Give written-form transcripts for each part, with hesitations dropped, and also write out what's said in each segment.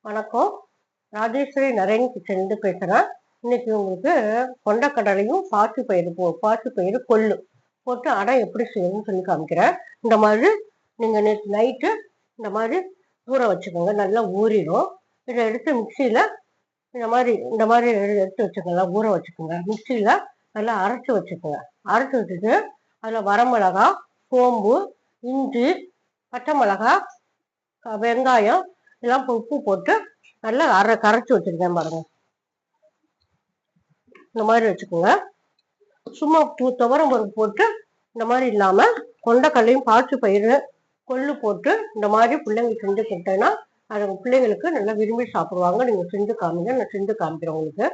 வணக்கம். ராஜேஸ்வரி நரேன் கிச்சன்லேருந்து பேசுகிறேன். இன்னைக்கு உங்களுக்கு கொண்டக்கடலையும் பாசிப்பயிறு கொள்ளு போட்டு அடை எப்படி செய்யணும்னு சொல்லி காமிக்கிறேன். இந்த மாதிரி நீங்கள் நேற்று நைட்டு இந்த மாதிரி ஊற வச்சுக்கோங்க. நல்லா ஊறிடும். இதை எடுத்து மிக்சியில் இந்த மாதிரி எடுத்து வச்சுக்கோங்க. ஊற வச்சுக்கோங்க. மிக்சியில் நல்லா அரைச்சி வச்சுக்கோங்க. அரைச்சி வச்சுட்டு அதில் வரமிளகா, சோம்பு, இஞ்சி, பச்சை மிளகா, வெங்காயம் எல்லாம் உப்பு போட்டு நல்லா கரைச்சி வச்சிருக்கேன் பாருங்க. இந்த மாதிரி வச்சுக்கோங்க. சும்மா துவரம் பருப்பு போட்டு இந்த மாதிரி இல்லாம கொண்டக்கடலையும் பாசிப்பயிறு கொள்ளு போட்டு இந்த மாதிரி பிள்ளைங்களுக்கு செஞ்சு கொடுத்தேன்னா அது பிள்ளைங்களுக்கு நல்லா விரும்பி சாப்பிடுவாங்க. நீங்க செஞ்சு காமிங்க. நான் செஞ்சு காமிக்கிறேன் உங்களுக்கு.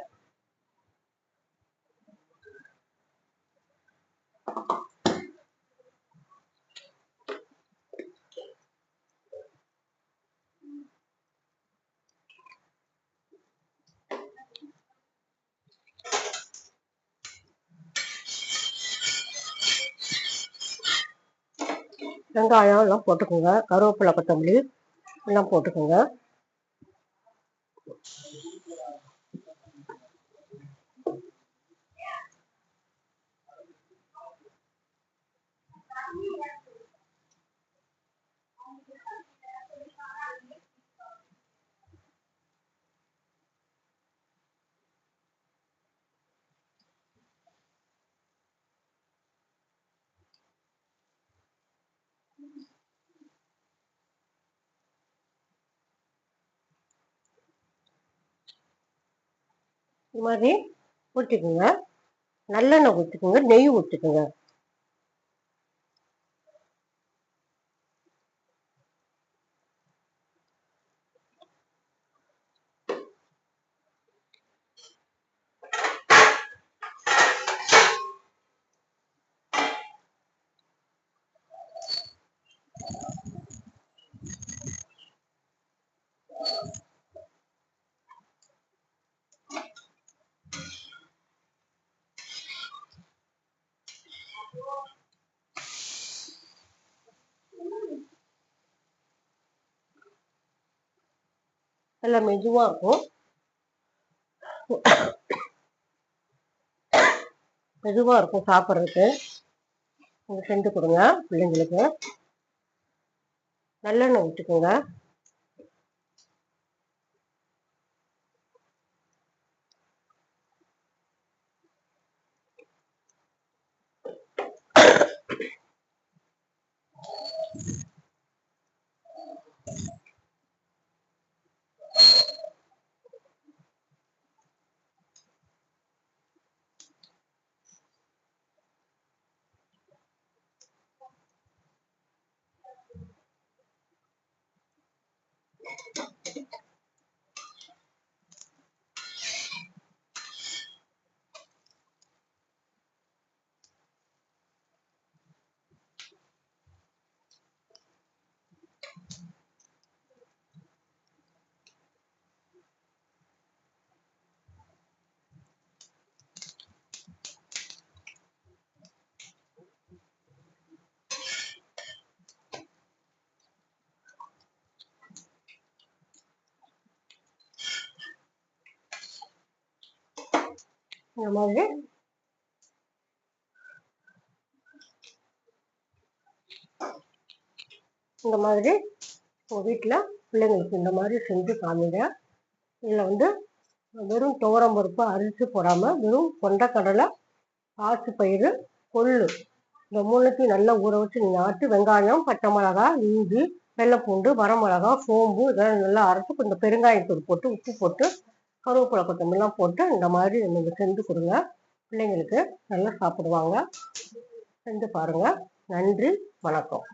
வெங்காயம் எல்லாம் போட்டுக்கோங்க. கருவேப்பிலை, கொத்தமல்லி எல்லாம் போட்டுக்கோங்க. இது மாதிரி ஊற்றிக்குங்க. நல்லெண்ணெய் ஊற்றிக்குங்க. நெய் ஊற்றிக்குங்க. எல்லாம் மெதுவா இருக்கும். சாப்பிட்றதுக்கு. செஞ்சு கொடுங்க பிள்ளைங்களுக்கு. நல்லெண்ணெய் ஊற்றிக்கோங்க. இந்த மாதிரி உங்கள் வீட்டில் பிள்ளைங்களுக்கு இந்த மாதிரி செஞ்சு காமிங்க. இதில் வெறும் துவரம் பருப்பு அரிசி போடாமல் வெறும் கொண்டக்கடலை, பாசிப்பயிறு, கொள்ளு இந்த மூணுத்தையும் நல்லா ஊற வச்சு நீங்கள் ஆட்டி வெங்காயம், பச்சை மிளகா, இஞ்சி, வெள்ளைப்பூண்டு, வரமிளகா, சோம்பு இதெல்லாம் நல்லா அரைச்சி கொஞ்சம் பெருங்காயத்தூள் போட்டு உப்பு போட்டு கருவேப்பிலை, கொத்தமல்லாம் போட்டு இந்த மாதிரி நீங்கள் செஞ்சு கொடுங்க. பிள்ளைங்களுக்கு நல்லா சாப்பிடுவாங்க. செஞ்சு பாருங்கள். நன்றி. வணக்கம்.